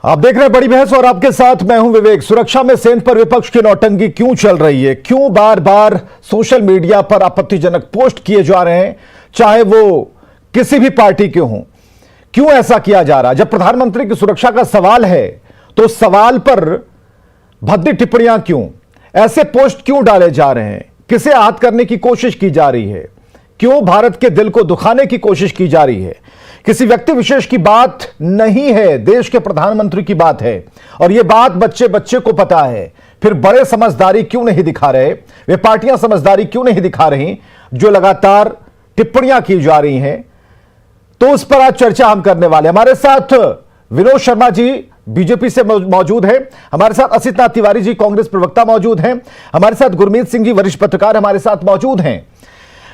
आप देख रहे हैं बड़ी बहस और आपके साथ मैं हूं विवेक। सुरक्षा में सेंध पर विपक्ष की नौटंकी क्यों चल रही है? क्यों बार बार सोशल मीडिया पर आपत्तिजनक पोस्ट किए जा रहे हैं, चाहे वो किसी भी पार्टी के हों? क्यों ऐसा किया जा रहा है? जब प्रधानमंत्री की सुरक्षा का सवाल है तो उस सवाल पर भद्दी टिप्पणियां क्यों, ऐसे पोस्ट क्यों डाले जा रहे हैं? किसे आहत करने की कोशिश की जा रही है? क्यों भारत के दिल को दुखाने की कोशिश की जा रही है? किसी व्यक्ति विशेष की बात नहीं है, देश के प्रधानमंत्री की बात है और यह बात बच्चे बच्चे को पता है। फिर बड़े समझदारी क्यों नहीं दिखा रहे? वे पार्टियां समझदारी क्यों नहीं दिखा रही जो लगातार टिप्पणियां की जा रही हैं? तो उस पर आज चर्चा हम करने वाले। हमारे साथ विनोद शर्मा जी बीजेपी से मौजूद हैं, हमारे साथ असित नाथ तिवारी जी कांग्रेस प्रवक्ता मौजूद हैं, हमारे साथ गुरमीत सिंह जी वरिष्ठ पत्रकार हमारे साथ मौजूद हैं।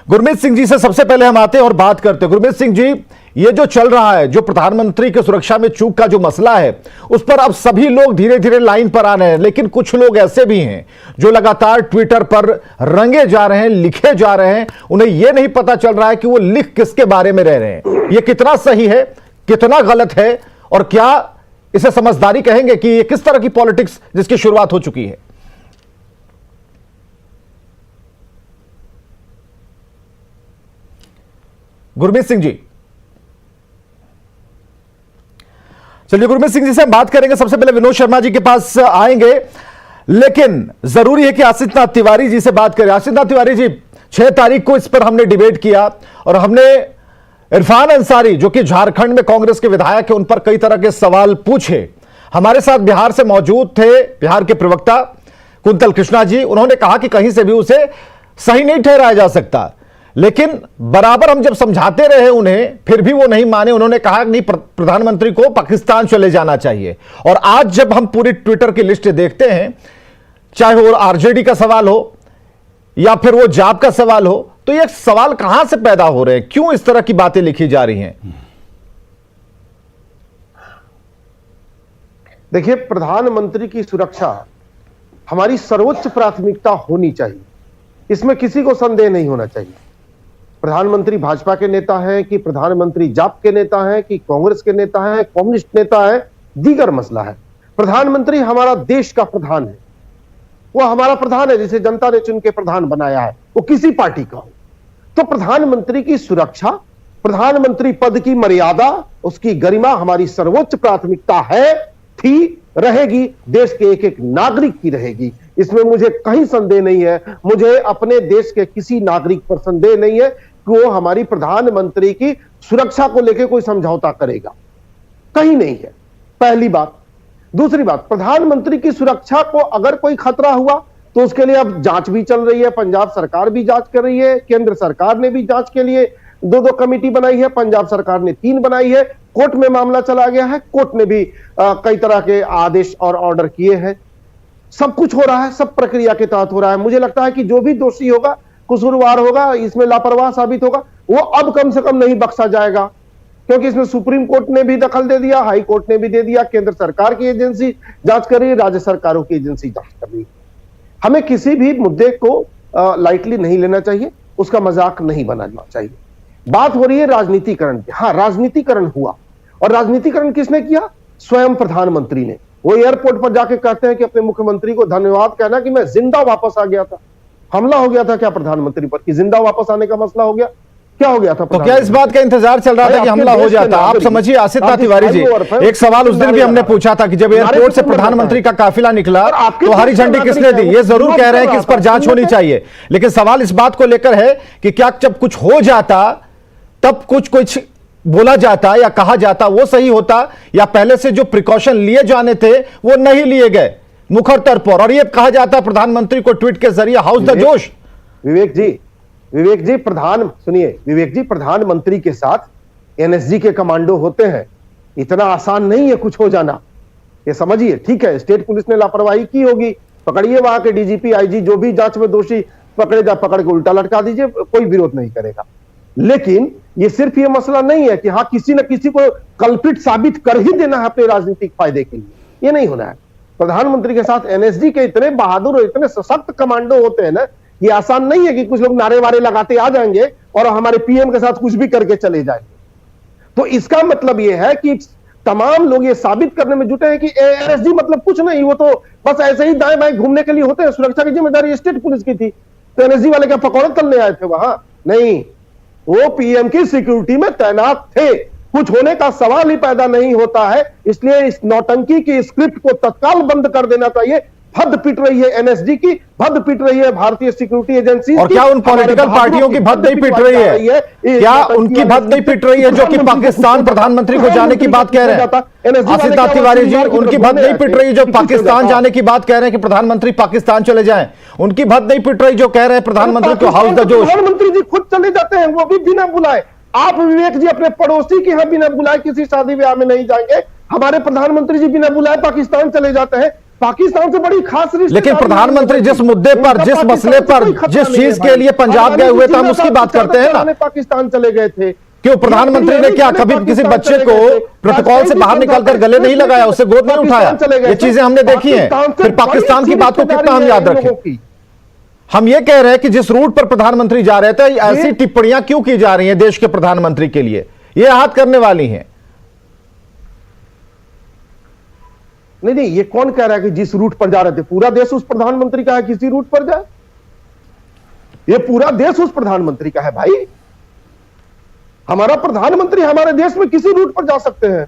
गुरमीत सिंह जी से सबसे पहले हम आते हैं और बात करते हैं। गुरमीत सिंह जी, ये जो चल रहा है, जो प्रधानमंत्री की सुरक्षा में चूक का जो मसला है, उस पर अब सभी लोग धीरे धीरे लाइन पर आ रहे हैं, लेकिन कुछ लोग ऐसे भी हैं जो लगातार ट्विटर पर रंगे जा रहे हैं, लिखे जा रहे हैं। उन्हें यह नहीं पता चल रहा है कि वो लिख किसके बारे में रह रहे हैं, ये कितना सही है, कितना गलत है, और क्या इसे समझदारी कहेंगे कि ये किस तरह की पॉलिटिक्स जिसकी शुरुआत हो चुकी है? गुरमीत सिंह जी, चलिए गुरमीत सिंह जी से हम बात करेंगे। सबसे पहले विनोद शर्मा जी के पास आएंगे, लेकिन जरूरी है कि आसित नाथ तिवारी जी से बात करें। आसित नाथ तिवारी जी, 6 तारीख को इस पर हमने डिबेट किया और हमने इरफान अंसारी जो कि झारखंड में कांग्रेस के विधायक है, उन पर कई तरह के सवाल पूछे। हमारे साथ बिहार से मौजूद थे बिहार के प्रवक्ता कुंतल कृष्णा जी, उन्होंने कहा कि कहीं से भी उसे सही नहीं ठहराया जा सकता, लेकिन बराबर हम जब समझाते रहे उन्हें, फिर भी वो नहीं माने। उन्होंने कहा नहीं, प्रधानमंत्री को पाकिस्तान चले जाना चाहिए। और आज जब हम पूरी ट्विटर की लिस्ट देखते हैं, चाहे वो आरजेडी का सवाल हो या फिर वो जाप का सवाल हो, तो ये सवाल कहां से पैदा हो रहे हैं? क्यों इस तरह की बातें लिखी जा रही हैं? देखिए, प्रधानमंत्री की सुरक्षा हमारी सर्वोच्च प्राथमिकता होनी चाहिए, इसमें किसी को संदेह नहीं होना चाहिए। प्रधानमंत्री भाजपा के नेता हैं कि प्रधानमंत्री जाप के नेता हैं कि कांग्रेस के नेता हैं, कम्युनिस्ट नेता हैं, दीगर मसला है। प्रधानमंत्री हमारा देश का प्रधान है, वो हमारा प्रधान है, जिसे जनता ने चुन के प्रधान बनाया है, वो किसी पार्टी का हो। तो प्रधानमंत्री की सुरक्षा, प्रधानमंत्री पद की मर्यादा, उसकी गरिमा हमारी सर्वोच्च प्राथमिकता है, थी, रहेगी, देश के एक एक नागरिक की रहेगी। इसमें मुझे कहीं संदेह नहीं है। मुझे अपने देश के किसी नागरिक पर संदेह नहीं है कि वो हमारी प्रधानमंत्री की सुरक्षा को लेकर कोई समझौता करेगा, कहीं नहीं है, पहली बात। दूसरी बात, प्रधानमंत्री की सुरक्षा को अगर कोई खतरा हुआ तो उसके लिए अब जांच भी चल रही है। पंजाब सरकार भी जांच कर रही है, केंद्र सरकार ने भी जांच के लिए 2 कमेटी बनाई है, पंजाब सरकार ने 3 बनाई है, कोर्ट में मामला चला गया है, कोर्ट ने भी कई तरह के आदेश और ऑर्डर किए हैं। सब कुछ हो रहा है, सब प्रक्रिया के तहत हो रहा है। मुझे लगता है कि जो भी दोषी होगा, कसूरवार होगा, इसमें लापरवाह साबित होगा, वो अब कम से कम नहीं बख्शा जाएगा, क्योंकि इसमें सुप्रीम कोर्ट ने भी दखल दे दिया, हाई कोर्ट ने भी दे दिया, केंद्र सरकार की एजेंसी जांच कर रही है, राज्य सरकारों की एजेंसी जांच कर रही है। हमें किसी भी मुद्दे को लाइटली नहीं लेना चाहिए, उसका मजाक नहीं बनाना चाहिए। बात हो रही है राजनीतिकरण की। हाँ, राजनीतिकरण हुआ, और राजनीतिकरण किसने किया? स्वयं प्रधानमंत्री ने। वो एयरपोर्ट पर जाके कहते हैं कि अपने मुख्यमंत्री को धन्यवाद कहना कि मैं जिंदा वापस आ गया था। हमला हो गया था क्या प्रधानमंत्री पर कि जिंदा वापस आने का मसला हो गया? क्या हो गया था? तो क्या इस बात का इंतजार चल रहा था कि हमला हो जाता? आप समझिए आसित नाथ तिवारी जी, एक सवाल उस दिन भी हमने पूछा था कि जब एयरपोर्ट से प्रधानमंत्री का काफिला निकला तो हरी झंडी किसने दी? ये जरूर कह रहे हैं कि इस पर जांच होनी चाहिए, लेकिन सवाल इस बात को लेकर है कि क्या जब कुछ हो जाता तब कुछ बोला जाता या कहा जाता, वो सही होता, या पहले से जो प्रिकॉशन लिए जाने थे वो नहीं लिए गए मुखर पर, और ये कहा जाता प्रधानमंत्री को ट्वीट के जरिए हाउस द जोश? विवेक जी, सुनिए विवेक जी, प्रधानमंत्री के साथ एनएसजी के कमांडो होते हैं। इतना आसान नहीं है कुछ हो जाना, ये समझिए। ठीक है, स्टेट पुलिस ने लापरवाही की होगी, पकड़िए वहां के डीजीपी, आईजी, जो भी जांच में दोषी पकड़े जा, पकड़ के उल्टा लटका दीजिए, कोई विरोध नहीं करेगा। लेकिन ये सिर्फ ये मसला नहीं है कि हाँ किसी न किसी को कल्पित साबित कर ही देना है अपने राजनीतिक फायदे के लिए, ये नहीं होना है। प्रधानमंत्री के साथ एनएसजी के इतने बहादुर और इतने सशक्त कमांडो होते हैं ना, ये आसान नहीं है कि कुछ लोग नारे वारे लगाते आ जाएंगे और हमारे पीएम के साथ कुछ भी करके चले जाएंगे। तो इसका मतलब यह है कि तमाम लोग ये साबित करने में जुटे हैं कि एनएसजी मतलब कुछ नहीं, वो तो बस ऐसे ही दाएं बाएं घूमने के लिए होते हैं। सुरक्षा की जिम्मेदारी स्टेट पुलिस की थी, तो एनएसजी वाले क्या पकौड़े तलने आए थे वहां? नहीं, वो पीएम की सिक्योरिटी में तैनात थे। कुछ होने का सवाल ही पैदा नहीं होता है। इसलिए इस नौटंकी की स्क्रिप्ट को तत्काल बंद कर देना चाहिए। भद्द पिट रही है एनएसजी की, भद्द पिट रही है भारतीय सिक्योरिटी एजेंसी। और क्या उन पॉलिटिकल पार्टियों की भद्द नहीं पिट रही है? क्या उनकी भद्द नहीं पिट रही है जो कि पाकिस्तान प्रधानमंत्री को जाने की बात कह रहे हैं? आसिफ तिवारी जी, उनकी भद्द नहीं पिट रही जो पाकिस्तान जाने की बात कह रहे हैं कि प्रधानमंत्री पाकिस्तान चले जाएं? उनकी भद्द नहीं पिट रही जो कह रहे हैं प्रधानमंत्री को हाउस द जोश? प्रधानमंत्री जी खुद चले जाते हैं, वो भी बिना बुलाए। आप विवेक जी अपने पड़ोसी के यहाँ बिना बुलाए किसी शादी ब्याह में नहीं जाएंगे। हमारे प्रधानमंत्री जी बिना बुलाए पाकिस्तान चले जाते हैं। पाकिस्तान से बड़ी खास रिश्ते। लेकिन प्रधानमंत्री जिस मुद्दे पर, जिस मसले पर, जिस चीज के लिए पंजाब गए हुए थे, हम उसकी बात करते हैं ना। पाकिस्तान चले गए थे। क्यों प्रधानमंत्री ने क्या कभी किसी बच्चे को प्रोटोकॉल से बाहर निकलकर गले नहीं लगाया, उससे गोद नहीं उठाया? ये चीजें हमने देखी हैं। फिर पाकिस्तान की बात को कितना हम याद रखें? हम ये कह रहे हैं कि जिस रूट पर प्रधानमंत्री जा रहे थे, ऐसी टिप्पणियां क्यों की जा रही हैं देश के प्रधानमंत्री के लिए? ये आहत करने वाली हैं। नहीं, ये कौन कह रहा है कि जिस रूट पर जा रहे थे? पूरा देश उस प्रधानमंत्री का है, किसी रूट पर जाए। ये पूरा देश उस प्रधानमंत्री का है भाई। हमारा प्रधानमंत्री हमारे देश में किसी रूट पर जा सकते हैं,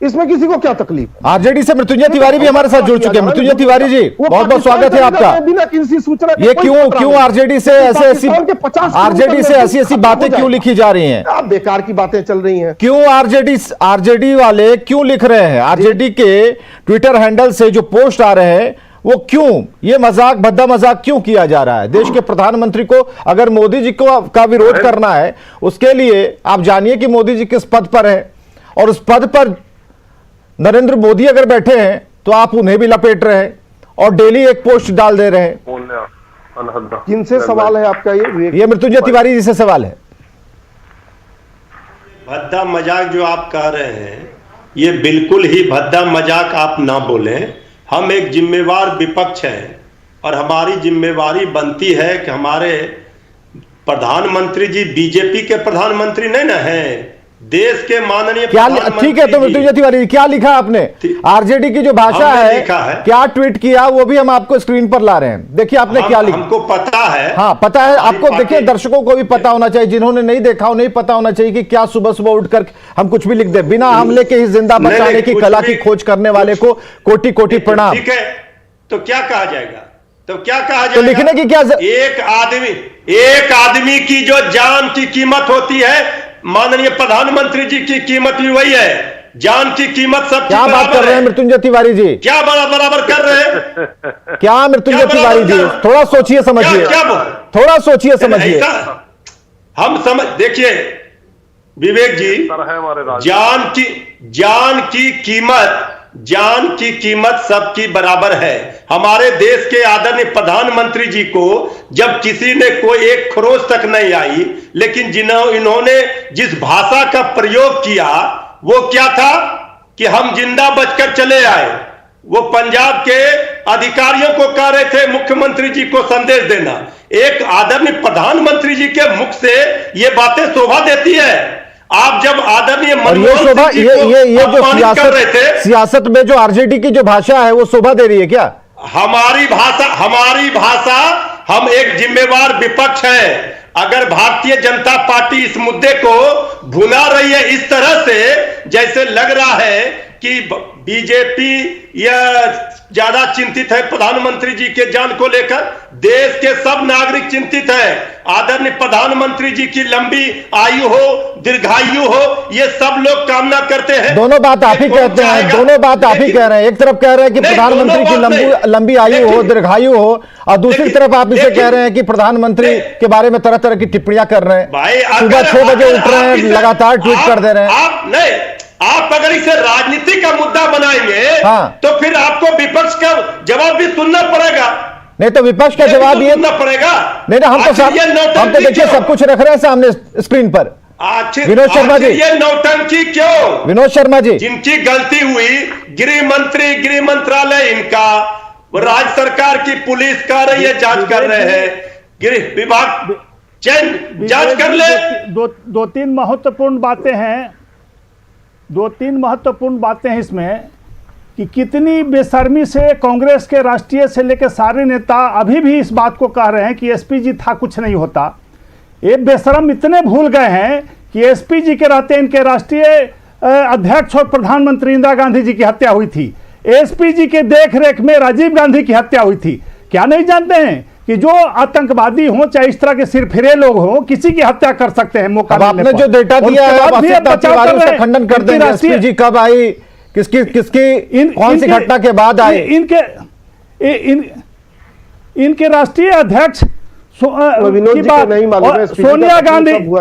इसमें किसी को क्या तकलीफ? आरजेडी से मृत्युंजय तिवारी भी हमारे साथ जुड़ चुके हैं। मृत्युंजय तिवारी जी, बहुत बहुत स्वागत है आपका। बिना किसी सूचना ये क्यों आरजेडी से ऐसी बातें क्यों लिखी जा रही हैं? आप बेकार की बातें चल रही हैं। क्यों आरजेडी वाले क्यों लिख रहे हैं? आरजेडी के ट्विटर हैंडल से जो पोस्ट आ रहे हैं, वो क्यों, ये मजाक, भद्दा मजाक क्यों किया जा रहा है? देश के प्रधानमंत्री को अगर मोदी जी को का विरोध करना है, उसके लिए आप जानिए कि मोदी जी किस पद पर है, और उस पद पर नरेंद्र मोदी अगर बैठे हैं तो आप उन्हें भी लपेट रहे हैं और डेली एक पोस्ट डाल दे रहे हैं। किनसे सवाल है आपका? ये मृत्युंजय तिवारी जी से सवाल है। भद्दा मजाक जो आप कह रहे हैं, ये बिल्कुल ही भद्दा मजाक आप ना बोलें। हम एक जिम्मेवार विपक्ष हैं और हमारी जिम्मेवारी बनती है कि हमारे प्रधानमंत्री जी बीजेपी के प्रधानमंत्री नहीं ना हैं, देश के माननीय क्या? ठीक है, तो मृत्युंजय तिवारी क्या लिखा आपने? आरजेडी की जो भाषा है, क्या ट्वीट किया, वो भी हम आपको स्क्रीन पर ला रहे हैं। देखिए आपने क्या लिखा। हमको पता है। हाँ पता है आपको। देखिए दर्शकों को भी पता होना चाहिए, जिन्होंने नहीं देखा उन्हें पता होना चाहिए कि क्या सुबह सुबह उठकर हम कुछ भी लिख दे। बिना हमले के ही जिंदा बचाने की कला की खोज करने वाले को कोटि कोटि प्रणाम। ठीक है, तो क्या कहा जाएगा? तो क्या कहा जाएगा? तो लिखने की क्या एक आदमी की जो जान की कीमत होती है, माननीय प्रधानमंत्री जी की कीमत भी वही है। जान की कीमत सब क्या बात कर रहे हैं मृत्युंजय तिवारी जी? क्या बराबर कर रहे हैं? क्या मृत्युंजय तिवारी जी, थोड़ा सोचिए समझिए, थोड़ा सोचिए समझिए। हम समझ, देखिए विवेक जी, जान की कीमत सबकी बराबर है। हमारे देश के आदरणीय प्रधानमंत्री जी को जब किसी ने कोई एक खरोच तक नहीं आई, लेकिन इन्होंने जिस भाषा का प्रयोग किया वो क्या था कि हम जिंदा बचकर चले आए। वो पंजाब के अधिकारियों को कह रहे थे मुख्यमंत्री जी को संदेश देना। एक आदरणीय प्रधानमंत्री जी के मुख से ये बातें शोभा देती है। आप जब आदरणीय मनमोहन सिंह ये जो सियासत में जो आरजेडी की जो भाषा है वो शोभा दे रही है क्या? हमारी भाषा, हम एक जिम्मेवार विपक्ष है। अगर भारतीय जनता पार्टी इस मुद्दे को भुला रही है इस तरह से, जैसे लग रहा है कि बीजेपी यह ज्यादा चिंतित है प्रधानमंत्री जी के जान को लेकर, देश के सब नागरिक चिंतित हैं। आदरणीय प्रधानमंत्री जी की लंबी आयु हो, दीर्घायु हो, ये सब लोग कामना करते हैं। दोनों बात आप ही कहते हैं, दोनों बात आप ही कह रहे हैं। एक तरफ कह रहे हैं कि प्रधानमंत्री की लंबी आयु हो, दीर्घायु हो, और दूसरी तरफ आप इसे कह रहे हैं कि प्रधानमंत्री के बारे में तरह तरह की टिप्पणियां कर रहे हैं। सुबह 6 बजे उठ रहे हैं, लगातार ट्वीट कर दे रहे हैं। आप अगर इसे राजनीति का मुद्दा बनाएंगे, तो फिर आपको विपक्ष का जवाब भी सुनना पड़ेगा। नहीं तो विपक्ष का जवाब ये सुनना पड़ेगा। नहीं, हम तो देखिए सब कुछ रख रहे हैं सामने स्क्रीन पर। विनोद शर्मा जी, ये नौटंकी क्यों? विनोद शर्मा जी, जिनकी गलती हुई, गृह मंत्रालय इनका, राज्य सरकार की पुलिस कर रही है, जांच कर रहे हैं, गृह विभाग जांच कर ले। दो तीन महत्वपूर्ण बातें हैं। दो तीन महत्वपूर्ण बातें हैं इसमें कि कितनी बेशर्मी से कांग्रेस के राष्ट्रीय से लेकर सारे नेता अभी भी इस बात को कह रहे हैं कि एसपीजी था, कुछ नहीं होता। ये बेशरम इतने भूल गए हैं कि एसपीजी के रहते इनके राष्ट्रीय अध्यक्ष और प्रधानमंत्री इंदिरा गांधी जी की हत्या हुई थी। एसपीजी के देख रेख में राजीव गांधी की हत्या हुई थी। क्या नहीं जानते हैं कि जो आतंकवादी हो चाहे इस तरह के सिरफिरे लोग हो, किसी की हत्या कर सकते हैं मौका मिलने पर। आपने जो डेटा दिया है आप उसका खंडन कर देंगे। एसपीजी कब आई, किसकी कौन सी घटना के बाद आई? इनके राष्ट्रीय अध्यक्ष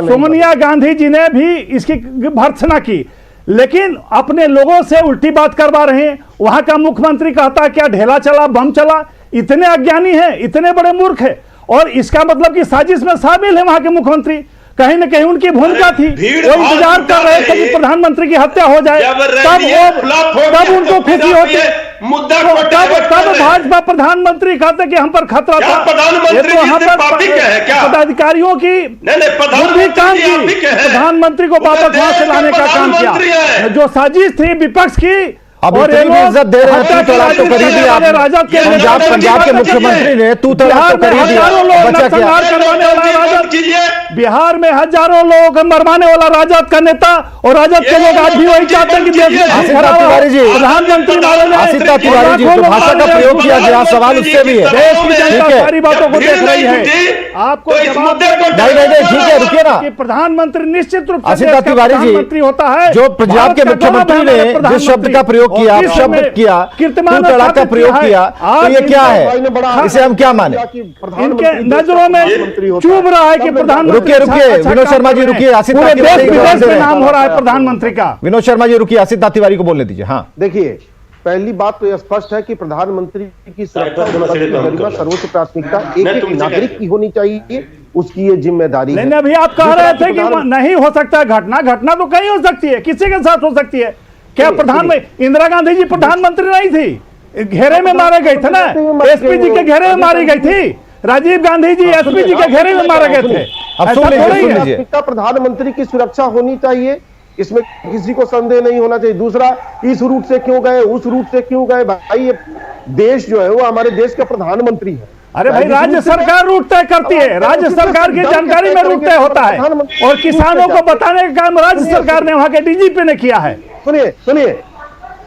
सोनिया गांधी जी ने भी इसकी भर्त्सना की, लेकिन अपने लोगों से उल्टी बात करवा रहे हैं। वहां का मुख्यमंत्री कहता है क्या ढेला चला, बम चला। इतने अज्ञानी हैं, इतने बड़े मूर्ख हैं। और इसका मतलब कि साजिश में शामिल है वहां के मुख्यमंत्री। कहीं न कहीं उनकी भूमिका थी, वो इंतजार कर रहे थे कि प्रधानमंत्री की हत्या हो जाए, तब उनको खुशी होती है। तब भाजपा प्रधानमंत्री कहते कि हम पर खतरा था। पदाधिकारियों की बुद्धि काम की, प्रधानमंत्री को वापस वहां से लाने का काम किया। जो साजिश थी विपक्ष की, अब इतनी इज्जत दे रहे हैं, तू तड़ाक तो कर ही दिया। पंजाब के मुख्यमंत्री ने तू तड़ाक तो कर ही दिया। बचा क्या? बिहार में हजारों लोग मरवाने वाला राजद का नेता, और राजद के लोग आज भी वही चाहते हैं कि देश में प्रधानमंत्री आसिता तिवारी जी, जो भाषा का प्रयोग किया गया, सवाल उससे भी है। देश की जनता सारी बातों को देख रही है। आपको नहीं ठीक है, रुकिए ना। प्रधानमंत्री निश्चित रूप से आसिता तिवारी जी होता है। जो पंजाब के मुख्यमंत्री ने जिस शब्द का प्रयोग किया, शब्द किया, तू तड़ाक का प्रयोग किया, तो ये क्या है? इसे हम क्या माने? इनके नजरों में चुभ रहा है कि प्रधानमंत्री। रुकिए विनोद शर्मा जी, रुकिए। आसिता तिवारी में नाम हो रहा है प्रधानमंत्री का। विनोद शर्मा जी रुकिए, आसिता तिवारी को बोलने दीजिए। हाँ देखिए, पहली बात तो यह स्पष्ट है कि प्रधानमंत्री की सुरक्षा सर्वोच्च प्राथमिकता एक नागरिक की होनी चाहिए, उसकी ये जिम्मेदारी है। अभी आप कह रहे थे कि नहीं हो सकता घटना तो कहीं हो सकती है, किसी के साथ हो सकती है। क्या प्रधानमंत्री इंदिरा गांधी जी प्रधानमंत्री नहीं थी? घेरे में मारे गए थे ना, एसपीजी के घेरे में मारी गई थी। राजीव गांधी जी एसपीजी के घेरे में मारे गए थे। अब सुन लीजिए, प्रधानमंत्री की सुरक्षा होनी चाहिए, इसमें किसी को संदेह नहीं होना चाहिए। दूसरा, इस रूट से क्यों गए, उस रूट से क्यों गए? भाई ये देश जो है वो हमारे देश का प्रधानमंत्री है। अरे भाई, राज्य सरकार रूट तय करती है, राज्य सरकार की जानकारी में रूट तय होता है, और किसानों को बताने का काम राज्य सरकार ने वहां के डीजीपी ने किया है। सुनिए,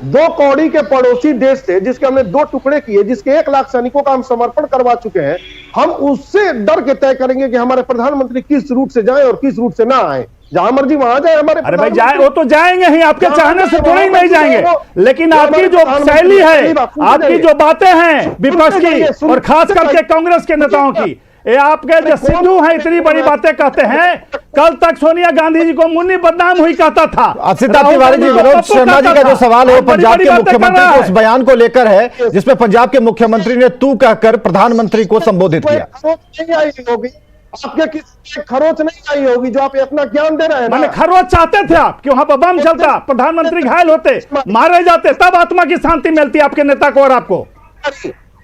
2 कौड़ी के पड़ोसी देश से जिसके हमने 2 टुकड़े किए, जिसके 1 लाख सैनिकों का हम समर्पण करवा चुके हैं, हम उससे डर के तय करेंगे कि हमारे प्रधानमंत्री किस रूट से जाए और किस रूट से ना आए। जहां मर्जी वहां जाए हमारे। अरे भाई जाए, वो तो जाएंगे ही, आपके चाहने से थोड़े ही नहीं जाएंगे। लेकिन आपकी जो शैली है, आपकी जो बातें हैं विपक्ष की और खास करके कांग्रेस के नेताओं की, ये आपके जो सिद्धू हैं इतनी बड़ी बातें कहते हैं। कल तक सोनिया गांधी जी को मुन्नी बदनाम हुई कहता था। आसिता तिवारी जी, विनोद शर्मा जी का जो सवाल है पंजाब के मुख्यमंत्री के उस बयान को लेकर है, जिसमें पंजाब के मुख्यमंत्री ने तू कहकर प्रधानमंत्री को संबोधित किया। आपके किसी खरोच नहीं आई होगी जो आप अपना ज्ञान दे रहे हैं। मैंने खरोच चाहते थे आप कि वहां पर बम चलता, प्रधानमंत्री घायल होते, मारे जाते, तब आत्मा की शांति मिलती आपके नेता को और आपको।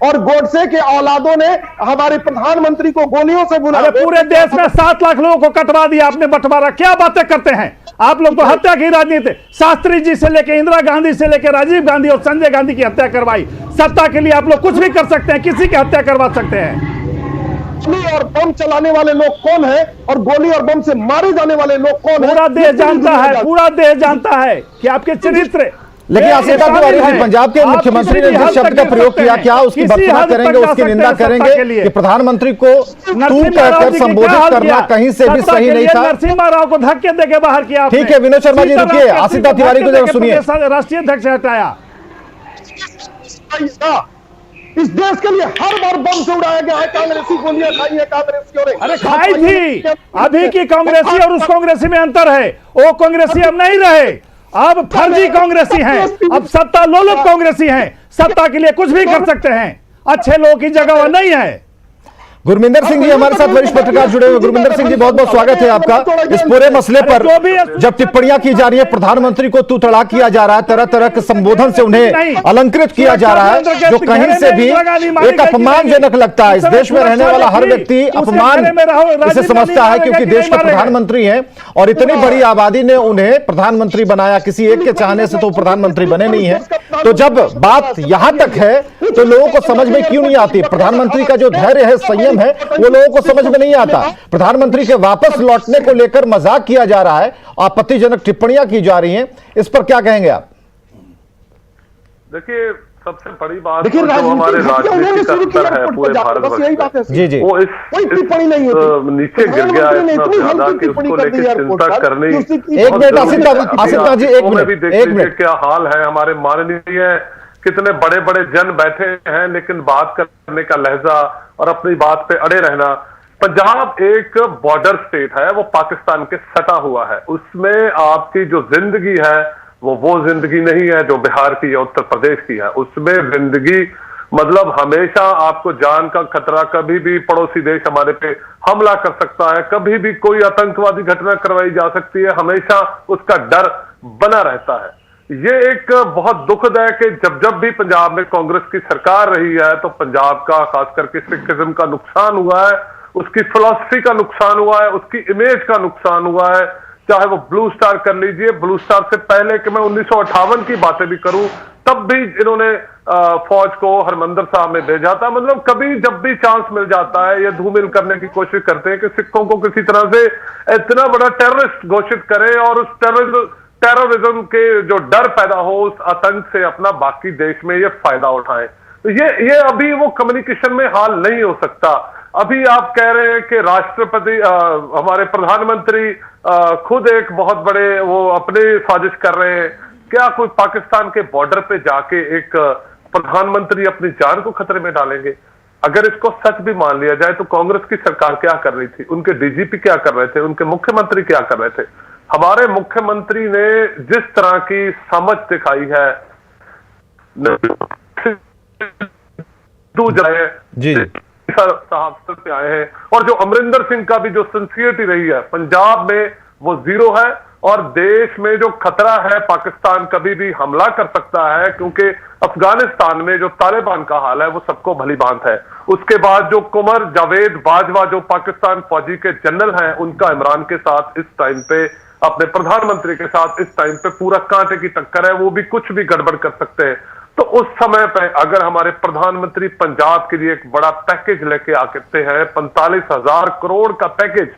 और गोडसे के औलादों ने हमारे प्रधानमंत्री को गोलियों से बुला। पूरे देश में 7 लाख लोगों को कटवा दिया आपने, बंटवारा। क्या बातें करते हैं आप लोग? तो हत्या की राजनीति, शास्त्री जी से लेकर इंदिरा गांधी से लेकर राजीव गांधी और संजय गांधी की हत्या करवाई। सत्ता के लिए आप लोग कुछ भी कर सकते हैं, किसी की हत्या करवा सकते हैं। गोली और बम चलाने वाले लोग कौन है और गोली और बम से मारे जाने वाले लोग कौन है? पूरा देश जानता है, पूरा देश जानता है कि आपके चरित्र। लेकिन आसिता तिवारी जी, पंजाब के मुख्यमंत्री ने जिस शब्द का प्रयोग किया, क्या उसकी भर्त्सना करेंगे, उसकी निंदा करेंगे कि प्रधानमंत्री को तू कहकर संबोधित करना कहीं से भी सही नहीं था? नरसिम्हा राव को धक्के देके बाहर किया। ठीक है विनोद शर्मा जी रुकिए, आसिता तिवारी को जरा सुनिए। राष्ट्रीय अध्यक्ष हटाया। इस देश के लिए हर बार बम से उड़ाया गया है, कांग्रेसी गोलियां खाई है कांग्रेसियों ने। अरे खाई थी, अभी की कांग्रेसी और उस कांग्रेसी में अंतर है। वो कांग्रेसी अब नहीं रहे, अब फर्जी कांग्रेसी हैं, अब सत्ता लोलुप कांग्रेसी हैं, सत्ता के लिए कुछ भी कर सकते हैं। अच्छे लोगों की जगह वह नहीं है। गुरमिंदर सिंह जी हमारे साथ वरिष्ठ पत्रकार जुड़े हुए। गुरमिंदर सिंह जी, बहुत बहुत स्वागत है आपका। इस पूरे मसले पर जब टिप्पणियां की जा रही है, प्रधानमंत्री को तू तड़ा किया जा रहा है, तरह तरह के संबोधन से उन्हें अलंकृत किया जा रहा है, जो कहीं से भी एक अपमानजनक लगता है। इस देश में रहने वाला हर व्यक्ति अपमान इसे समझता है, क्योंकि देश के प्रधानमंत्री हैं और इतनी बड़ी आबादी ने उन्हें प्रधानमंत्री बनाया। किसी एक के चाहने से तो प्रधानमंत्री बने नहीं है। तो जब बात यहां तक है तो लोगों को समझ में क्यों नहीं आती? प्रधानमंत्री का जो धैर्य है, संयम है, वो लोगों को समझ में नहीं आता। प्रधानमंत्री के वापस लौटने को लेकर मजाक किया जा रहा है, आपत्तिजनक टिप्पणियां की जा रही हैं, इस पर क्या कहेंगे आप? देखिए, सबसे बड़ी बात जो हमारे राजनीति का स्तर है पूरे भारत में, जी जी, वो इस नीचे गिर गया है इतना ज्यादा कि उसको लेकर चिंता करनी। एक मिनट आसिफ जी, एक मिनट, क्या हाल है हमारे माननीय, कितने बड़े बड़े जन बैठे हैं, लेकिन बात करने का लहजा और अपनी बात पे अड़े रहना। पंजाब एक बॉर्डर स्टेट है, वो पाकिस्तान के सटा हुआ है। उसमें आपकी जो जिंदगी है वो जिंदगी नहीं है जो बिहार की या उत्तर प्रदेश की है। उसमें जिंदगी मतलब हमेशा आपको जान का खतरा, कभी भी पड़ोसी देश हमारे पे हमला कर सकता है, कभी भी कोई आतंकवादी घटना करवाई जा सकती है, हमेशा उसका डर बना रहता है। ये एक बहुत दुखद है कि जब भी पंजाब में कांग्रेस की सरकार रही है तो पंजाब का, खास करके सिखिज्म का नुकसान हुआ है, उसकी फिलॉसफी का नुकसान हुआ है, उसकी इमेज का नुकसान हुआ है। चाहे वो ब्लू स्टार कर लीजिए, ब्लू स्टार से पहले कि मैं 1958 की बातें भी करूं, तब भी इन्होंने फौज को हरमंदर साहब में भेजा था। मतलब कभी जब भी चांस मिल जाता है ये धूमिल करने की कोशिश करते हैं कि सिखों को किसी तरह से इतना बड़ा टेररिस्ट घोषित करें और उस टेररिज्म के जो डर पैदा हो, उस आतंक से अपना बाकी देश में ये फायदा उठाएं। तो ये अभी वो कम्युनिकेशन में हाल नहीं हो सकता। अभी आप कह रहे हैं कि राष्ट्रपति हमारे प्रधानमंत्री खुद एक बहुत बड़े वो अपने साजिश कर रहे हैं। क्या कोई पाकिस्तान के बॉर्डर पे जाके एक प्रधानमंत्री अपनी जान को खतरे में डालेंगे? अगर इसको सच भी मान लिया जाए तो कांग्रेस की सरकार क्या कर रही थी, उनके डीजीपी क्या कर रहे थे, उनके मुख्यमंत्री क्या कर रहे थे? हमारे मुख्यमंत्री ने जिस तरह की समझ दिखाई है जी साहब से आए हैं, और जो अमरिंदर सिंह का भी जो सिंसियरिटी रही है पंजाब में वो जीरो है। और देश में जो खतरा है, पाकिस्तान कभी भी हमला कर सकता है, क्योंकि अफगानिस्तान में जो तालिबान का हाल है वो सबको भली भांत है। उसके बाद जो कुमर जावेद बाजवा जो पाकिस्तान फौजी के जनरल हैं, उनका इमरान के साथ इस टाइम पे, अपने प्रधानमंत्री के साथ इस टाइम पे पूरा कांटे की टक्कर है, वो भी कुछ भी गड़बड़ कर सकते हैं। तो उस समय पे अगर हमारे प्रधानमंत्री पंजाब के लिए एक बड़ा पैकेज लेके आते हैं, 45,000 करोड़ का पैकेज।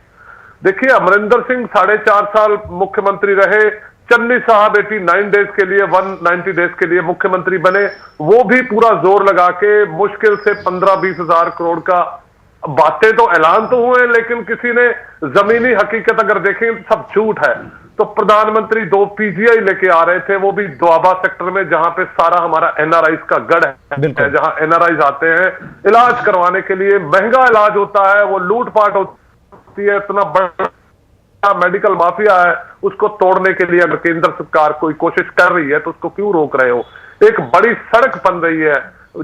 देखिए, अमरिंदर सिंह 4.5 साल मुख्यमंत्री रहे, चन्नी साहब 89 डेज के लिए, 190 डेज के लिए मुख्यमंत्री बने, वो भी पूरा जोर लगा के मुश्किल से 15-20 हजार करोड़ का, बातें तो ऐलान तो हुए लेकिन किसी ने जमीनी हकीकत अगर देखें सब झूठ है। तो प्रधानमंत्री 2 पीजीआई लेके आ रहे थे, वो भी दोआबा सेक्टर में, जहां पे सारा हमारा एनआरआई का गढ़ है, जहां एनआरआई आते हैं इलाज करवाने के लिए। महंगा इलाज होता है, वो लूटपाट होती है, इतना बड़ा मेडिकल माफिया है, उसको तोड़ने के लिए अगर केंद्र सरकार कोई कोशिश कर रही है तो उसको क्यों रोक रहे हो? एक बड़ी सड़क बन रही है,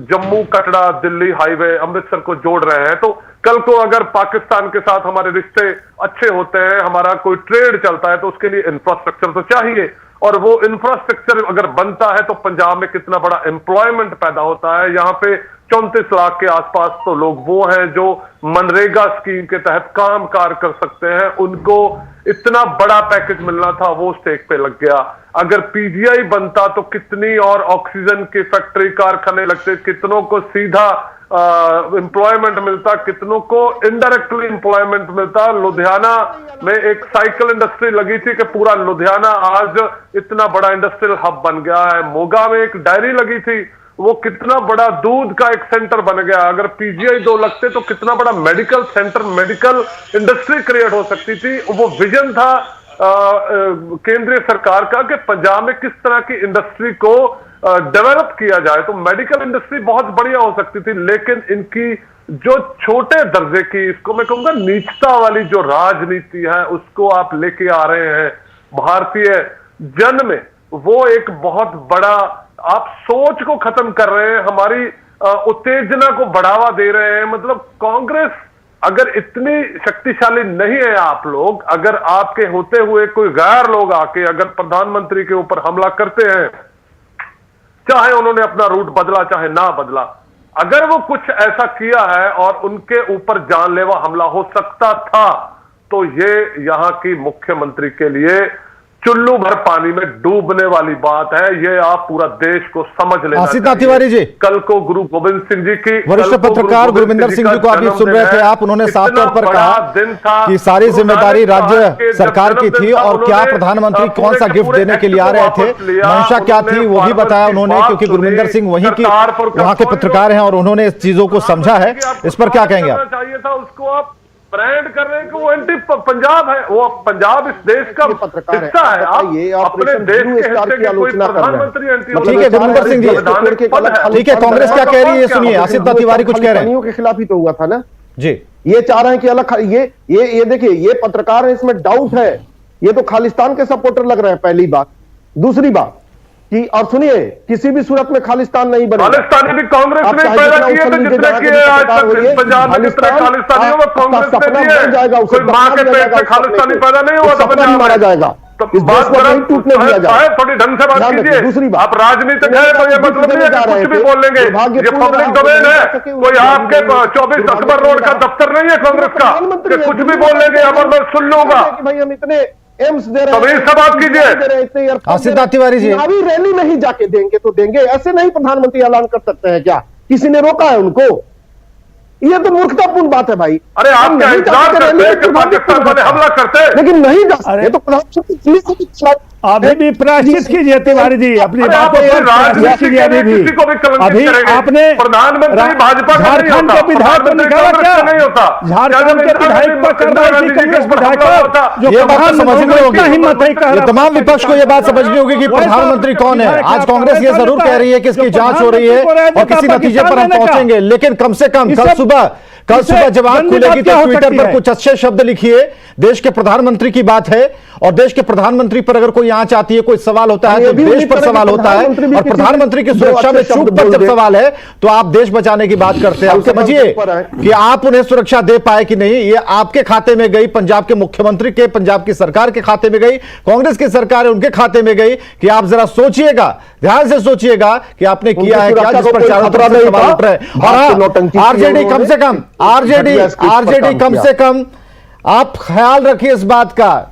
जम्मू कटरा दिल्ली हाईवे अमृतसर को जोड़ रहे हैं। तो कल को अगर पाकिस्तान के साथ हमारे रिश्ते अच्छे होते हैं, हमारा कोई ट्रेड चलता है, तो उसके लिए इंफ्रास्ट्रक्चर तो चाहिए, और वो इंफ्रास्ट्रक्चर अगर बनता है तो पंजाब में कितना बड़ा एम्प्लॉयमेंट पैदा होता है। यहाँ पे 34 लाख के आसपास तो लोग वो हैं जो मनरेगा स्कीम के तहत काम कार कर सकते हैं, उनको इतना बड़ा पैकेज मिलना था, वो स्टेक पे लग गया। अगर पीजीआई बनता तो कितनी और ऑक्सीजन की फैक्ट्री कारखाने लगते, कितनों को सीधा एम्प्लॉयमेंट मिलता, कितनों को इनडायरेक्टली एम्प्लॉयमेंट मिलता। लुधियाना में एक साइकिल इंडस्ट्री लगी थी कि पूरा लुधियाना आज इतना बड़ा इंडस्ट्रियल हब बन गया है। मोगा में एक डायरी लगी थी, वो कितना बड़ा दूध का एक सेंटर बन गया। अगर पीजीआई 2 लगते तो कितना बड़ा medical centre, medical industry create हो सकती थी। वो विजन था केंद्रीय सरकार का कि पंजाब में किस तरह की इंडस्ट्री को डेवलप किया जाए, तो मेडिकल इंडस्ट्री बहुत बढ़िया हो सकती थी। लेकिन इनकी जो छोटे दर्जे की, इसको मैं कहूंगा नीचता वाली जो राजनीति है, उसको आप लेके आ रहे हैं भारतीय जन में। वो एक बहुत बड़ा, आप सोच को खत्म कर रहे हैं, हमारी उत्तेजना को बढ़ावा दे रहे हैं। मतलब कांग्रेस अगर इतनी शक्तिशाली नहीं है आप लोग, अगर आपके होते हुए कोई गैर लोग आके अगर प्रधानमंत्री के ऊपर हमला करते हैं, चाहे उन्होंने अपना रूट बदला चाहे ना बदला, अगर वो कुछ ऐसा किया है और उनके ऊपर जानलेवा हमला हो सकता था, तो ये यहां की मुख्यमंत्री के लिए चुल्लू भर पानी में डूबने वाली बात है। ये आप पूरा देश को समझ लेना आसिफ तिवारी जी, कल को गुरु गोविंद सिंह जी की, वरिष्ठ पत्रकार गुरविंदर सिंह जी को अभी सुन रहे थे आप, उन्होंने साफ तौर पर कहा कि सारी जिम्मेदारी राज्य सरकार की थी और क्या प्रधानमंत्री कौन सा गिफ्ट देने के लिए आ रहे थे, मंशा क्या थी वो भी बताया उन्होंने, क्योंकि गुरविंदर सिंह वहीं की वहां के पत्रकार हैं और उन्होंने इस चीजों को समझा है। इस पर क्या कहेंगे आप? चाहिए था उसको आप ब्रांड कर रहे हैं कि वो एंटी पंजाब है, वो पंजाब इस देश का हिस्सा है। आप अपने देश के हिस्से के कोई प्रधानमंत्री एंटी, ठीक है गुरविंदर सिंह जी, ठीक है, कांग्रेस क्या कह रही है सुनिए, आसिफ तिवारी कुछ कह रहे हैं। के खिलाफ ही तो हुआ था ना जी, ये चाह रहे हैं कि अलग, ये देखिए, ये पत्रकार है, इसमें डाउट है, ये तो खालिस्तान के सपोर्टर लग रहे हैं, पहली बात। दूसरी बात कि, और सुनिए, किसी भी सूरत में खालिस्तान नहीं बनेगा। खालिस्तानी भी कांग्रेस ने पैदा किए थे, जितने किए आज तक पंजाब में जितने खालिस्तानी हो वो कांग्रेस ने दिए। कोई मां के पेट से खालिस्तानी पैदा नहीं हुआ था पंजाब मारा जाएगा, तो इस देश को नहीं टूटने दिया जाएगा। थोड़ी ढंग से बात कीजिए। दूसरी बात, आप राजनीतिक है तो ये मतलब नहीं है कि कुछ भी बोल लेंगे, ये पब्लिक डोमेन है। कोई आपके 24 अकबर रोड का दफ्तर नहीं है कांग्रेस का कि कुछ भी बोल लेंगे अब मैं सुन लूंगा। भाई हम इतने एम्स दे रहे हैं, सब बात कीजिए। आसिफ तिवारी जी, चुनावी रैली नहीं जाके देंगे तो देंगे, ऐसे नहीं प्रधानमंत्री ऐलान कर सकते हैं क्या? किसी ने रोका है उनको? ये तो मूर्खतापूर्ण बात है भाई। अरे आप क्या इंतजार करते हैं कि पाकिस्तान वाले हमला करते, लेकिन नहीं जा सकते तो प्रधानमंत्री अभी भी प्रायश्चित कीजिए तिवारी जी, अपनी बातों पर प्रायश्चित कीजिए। अभी भी अभी आपने प्रधानमंत्री भाजपा झारखंड के विधायक को निकाला क्या? झारखंड के विधायक पर कार्रवाई की कांग्रेस विधायक पर, जो ये बात समझनी होगी, हिम्मत है कह रहा, तमाम विपक्ष को ये बात समझनी होगी कि प्रधानमंत्री कौन है। आज कांग्रेस ये जरूर कह रही है कि इसकी जांच हो रही है और किसी नतीजे पर हम पहुंचेंगे, लेकिन कम से कम कल सुबह जब आंख खुलेगी तो ट्विटर पर कुछ अच्छे शब्द लिखिए। देश के प्रधानमंत्री की बात है और देश के प्रधानमंत्री पर अगर कोई आंच आती है, कोई सवाल होता है तो देश पर सवाल होता है, और प्रधानमंत्री की सुरक्षा में चूक पर जब सवाल है तो आप देश बचाने की बात करते हैं। आप समझिए कि आप उन्हें सुरक्षा दे पाए कि नहीं, ये आपके खाते में गई, पंजाब के मुख्यमंत्री के, पंजाब की सरकार के खाते में गई, कांग्रेस की सरकार है उनके खाते में गई। कि आप जरा सोचिएगा, ध्यान से सोचिएगा कि आपने किया है क्या, जिस पर चारों तरफ से सवाल उठ रहे हैं। और आरजेडी कम से कम, आरजेडी कम से कम आप ख्याल रखिए इस बात का,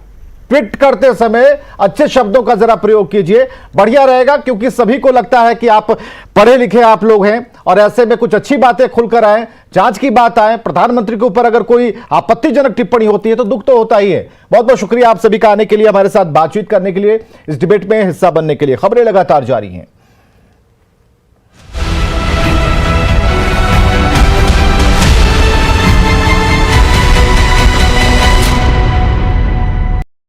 ट्वीट करते समय अच्छे शब्दों का जरा प्रयोग कीजिए, बढ़िया रहेगा। क्योंकि सभी को लगता है कि आप पढ़े लिखे आप लोग हैं और ऐसे में कुछ अच्छी बातें खुलकर आए, जांच की बात आए, प्रधानमंत्री के ऊपर अगर कोई आपत्तिजनक टिप्पणी होती है तो दुख तो होता ही है। बहुत बहुत शुक्रिया आप सभी का आने के लिए, हमारे साथ बातचीत करने के लिए, इस डिबेट में हिस्सा बनने के लिए। खबरें लगातार जारी हैं।